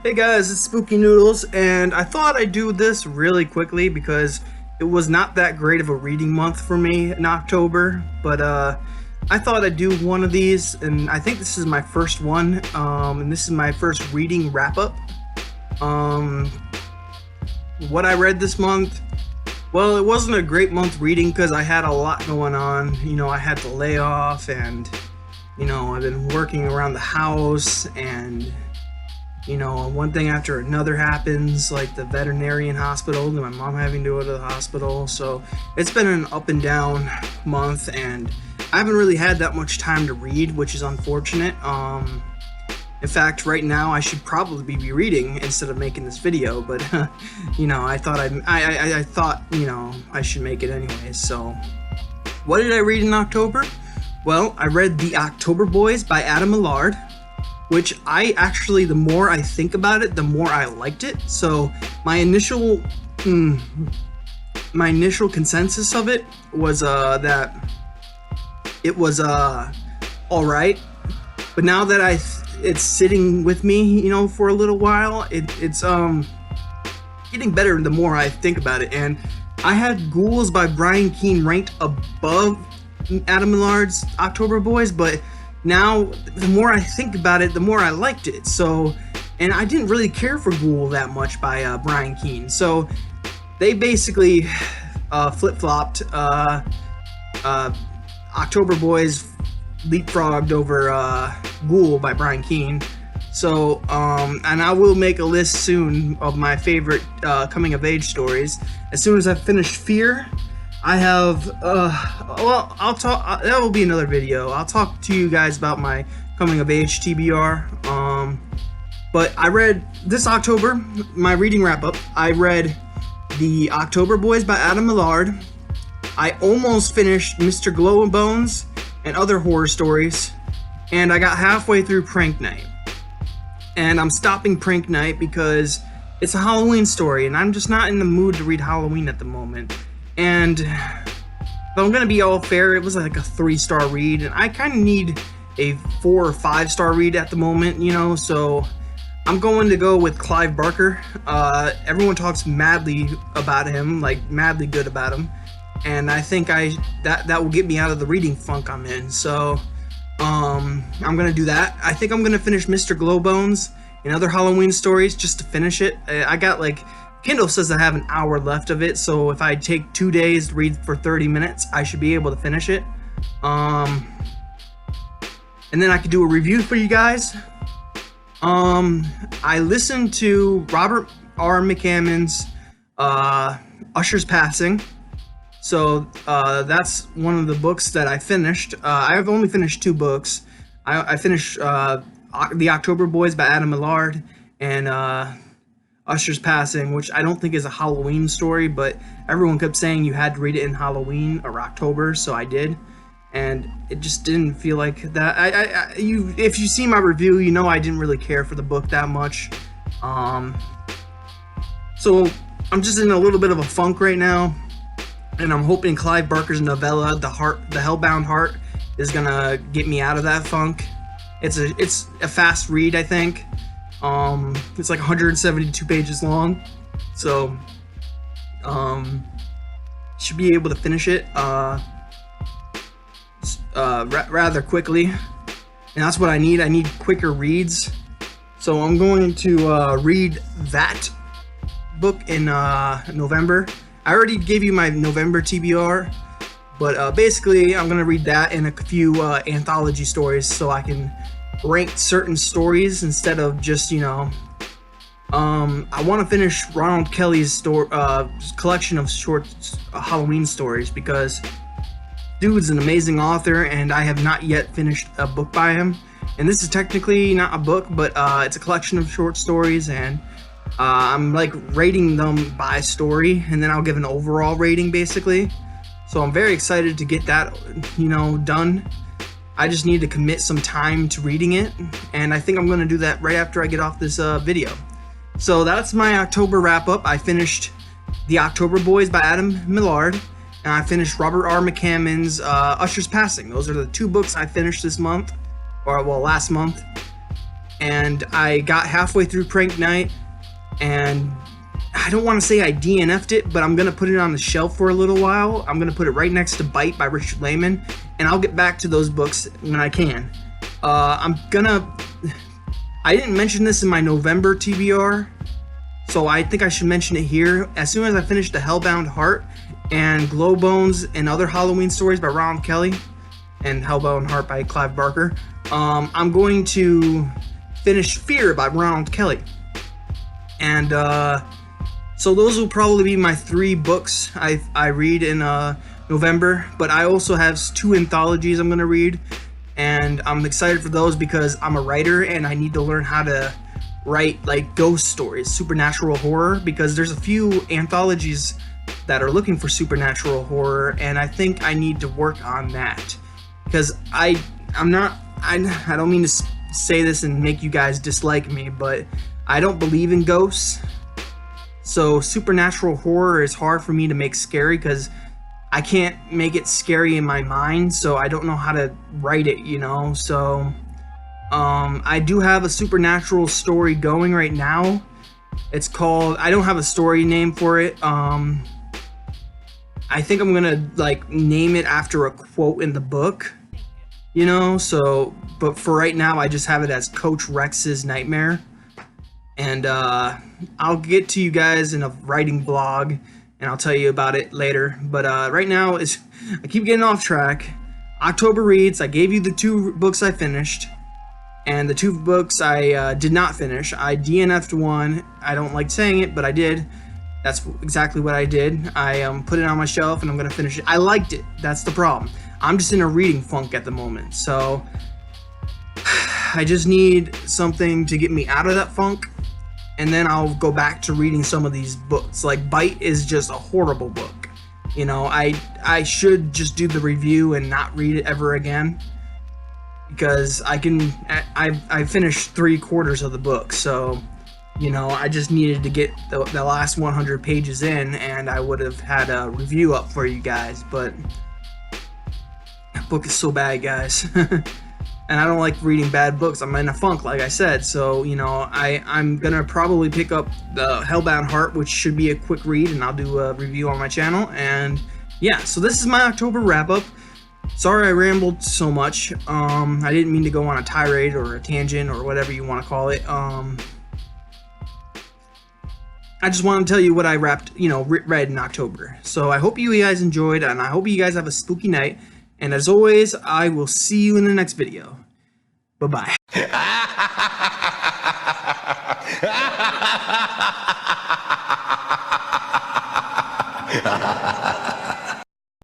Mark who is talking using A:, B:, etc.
A: Hey guys, it's Spooky Noodles, and I thought I'd do this really quickly because it was not that great of a reading month for me in October, but I thought I'd do one of these, and I think this is my first one, and this is my first reading wrap-up. Um, what I read this month, well, it wasn't a great month reading because I had a lot going on. You know, I had to lay off, and, you know, I've been working around the house, and one thing after another happens, like the veterinarian hospital, and my mom having to go to the hospital. So it's been an up and down month, and I haven't really had that much time to read, which is unfortunate. In fact, right now I should probably be reading instead of making this video, but I thought I should make it anyways. So what did I read in October? Well, I read The October Boys by Adam Millard, which I actually, the more I think about it, the more I liked it. So my initial consensus of it was that it was all right, but now that it's sitting with me, for a little while, it's getting better the more I think about it. And I had Ghouls by Brian Keene ranked above Adam Millard's October Boys, but now, the more I think about it, the more I liked it. So, and I didn't really care for Ghoul that much by Brian Keene. So, they basically flip-flopped. October Boys leapfrogged over Ghoul by Brian Keene. So, and I will make a list soon of my favorite coming-of-age stories. As soon as I finish Fear, I have, I'll talk, that will be another video. I'll talk to you guys about my coming of age TBR. But I read this October, my reading wrap up, I read The October Boys by Adam Millard. I almost finished Mr. Glowbones and Other Horror Stories. And I got halfway through Prank Night. And I'm stopping Prank Night because it's a Halloween story, and I'm just not in the mood to read Halloween at the moment. And if I'm gonna be all fair, it was like a 3-star read, and I kind of need a 4 or 5-star read at the moment, so I'm going to go with Clive Barker. Everyone talks madly about him, like madly good about him, and I think that will get me out of the reading funk I'm in. So I'm gonna do that. I think I'm gonna finish Mr. Glowbones and Other Halloween Stories just to finish it. I got Kindle says I have an hour left of it, so if I take 2 days to read for 30 minutes, I should be able to finish it. And then I could do a review for you guys. I listened to Robert R. McCammon's Usher's Passing. So that's one of the books that I finished. I've only finished 2 books. I finished The October Boys by Adam Millard and Usher's Passing, which I don't think is a Halloween story, but everyone kept saying you had to read it in Halloween or October, so I did, and it just didn't feel like that. If you see my review, I didn't really care for the book that much. So I'm just in a little bit of a funk right now, and I'm hoping Clive Barker's novella, The Hellbound Heart, is gonna get me out of that funk. It's a fast read, I think. It's like 172 pages long, so should be able to finish it rather quickly, and that's what I need. I need quicker reads, so I'm going to read that book in November. I already gave you my November TBR, but basically I'm gonna read that and a few anthology stories so I can rank certain stories instead of just I want to finish Ronald Kelly's collection of short Halloween stories, because dude's an amazing author, and I have not yet finished a book by him. And this is technically not a book, but it's a collection of short stories, and I'm rating them by story, and then I'll give an overall rating basically. So I'm very excited to get that done. I just need to commit some time to reading it, and I think I'm going to do that right after I get off this video. So that's my October wrap-up. I finished The October Boys by Adam Millard, and I finished Robert R. McCammon's Usher's Passing. Those are the 2 books I finished this month, or well, last month. and I got halfway through Prank Night, and I don't want to say I DNF'd it, but I'm going to put it on the shelf for a little while. I'm going to put it right next to Bite by Richard Lehman, and I'll get back to those books when I can. I didn't mention this in my November TBR, so I think I should mention it here. As soon as I finish The Hellbound Heart and Glowbones and Other Halloween Stories by Ronald Kelly and Hellbound Heart by Clive Barker, I'm going to finish Fear by Ronald Kelly. And so those will probably be my 3 books I read in November, but I also have 2 anthologies I'm going to read, and I'm excited for those because I'm a writer and I need to learn how to write like ghost stories, supernatural horror, because there's a few anthologies that are looking for supernatural horror, and I think I need to work on that because I don't mean to say this and make you guys dislike me, but I don't believe in ghosts. So supernatural horror is hard for me to make scary because I can't make it scary in my mind, so I don't know how to write it, you know? So I do have a supernatural story going right now. It's called, I don't have a story name for it. I think I'm gonna like name it after a quote in the book, you know? So, but for right now, I just have it as Coach Rex's Nightmare. And I'll get to you guys in a writing blog, and I'll tell you about it later. But right now, I keep getting off track. October reads, I gave you the 2 books I finished, and the 2 books I did not finish. I DNF'd one. I don't like saying it, but I did. That's exactly what I did. I put it on my shelf, and I'm going to finish it. I liked it. That's the problem. I'm just in a reading funk at the moment. So I just need something to get me out of that funk, and then I'll go back to reading some of these books. Like Bite is just a horrible book. You know, I should just do the review and not read it ever again, because I finished 3/4 of the book, so you know, I just needed to get the last 100 pages in, and I would have had a review up for you guys. But that book is so bad, guys. And I don't like reading bad books. I'm in a funk, like I said. So, you know, I'm going to probably pick up the Hellbound Heart, which should be a quick read, and I'll do a review on my channel. And yeah, so this is my October wrap-up. Sorry I rambled so much. I didn't mean to go on a tirade or a tangent or whatever you want to call it. I just want to tell you what I read in October. So I hope you guys enjoyed, and I hope you guys have a spooky night. And as always, I will see you in the next video. Bye-bye.